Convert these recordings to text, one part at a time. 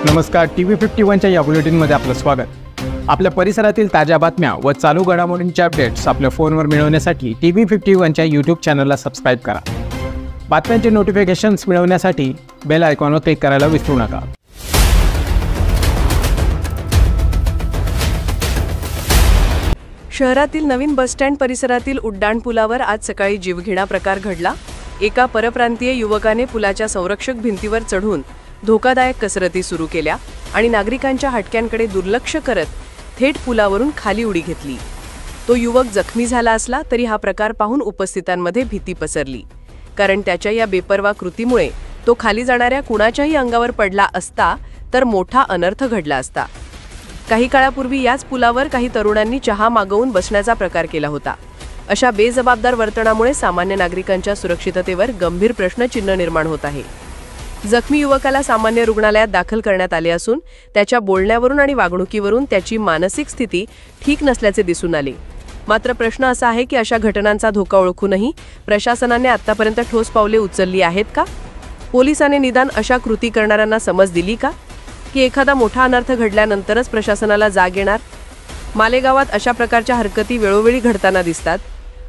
नमस्कार, TV51च्या या बुलेटिनमध्ये आपलं स्वागत। आपल्या परिसरातील ताज्या बातम्या व चालू घडामोडींचे अपडेट्स आपल्या फोनवर मिळवण्यासाठी TV51च्या YouTube चॅनलला सबस्क्राइब करा। बातम्यांचे नोटिफिकेशन्स मिळवण्यासाठी बेल आयकॉनवर क्लिक करायला विसरू नका। शहरातील नवीन बसस्टँड परिसरातील उड्डाणपुलावर आज सकाळी जीवघेणा प्रकार घडला। एका परप्रांतीय युवकाने पुलाच्या संरक्षक भिंतीवर चढून धोकादायक कसरती सुरू केल्या आणि नागरिकांच्या हटक्यांकडे दुर्लक्ष करत थेट पुलावरून खाली उडी घेतली। तो युवक जखमी झाला असला तरी हा प्रकार पाहून उपस्थितांमध्ये भीती पसरली, कारण त्याच्या या बेपर्वा कृतीमुळे तो खाली जाणाऱ्या कुणाच्याही अंगावर पडला असता तर मोठा अनर्थ घडला असता। काही काळापूर्वी याच पुलावर काही तरुणांनी चहा मागवून बसण्याचा प्रकार केला होता। अशा बेजबाबदार वर्तनामुळे सामान्य नागरिकांच्या सुरक्षिततेवर गंभीर प्रश्नचिन्ह निर्माण होत आहे। जखमी युवकाला सामान्य रुग्णालयात दाखल करण्यात आले असून त्याच्या बोलण्यावरून आणि वागणुकीवरून त्याची मानसिक स्थिती ठीक नसल्याचे दिसून आले। मात्र प्रश्न असा आहे की अशा घटनांचा धोका ओळखूनही प्रशासनाने आतापर्यंत ठोस पावले उचलली आहेत का? पोलिसांनी निदान अशा कृती करणाऱ्यांना समज दिली का? की एखादा मोठा अनर्थ घडल्यानंतरच प्रशासनाला जाग येणार? मालेगावात अशा प्रकारच्या हरकती वेळोवेळी घडताना दिसतात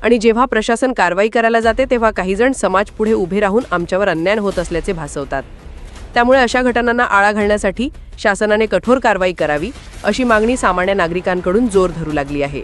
आणि जेव्हा प्रशासन कारवाई करायला जाते तेव्हा काही जण समाज पुढे उभे राहून आमच्यावर अन्याय होत असल्याचे भासवतात। त्यामुळे अशा घटनांना आळा घालण्यासाठी शासनाने कठोर कारवाई करावी अशी मागणी सामान्य नागरिकांकडून जोर धरू लागली आहे।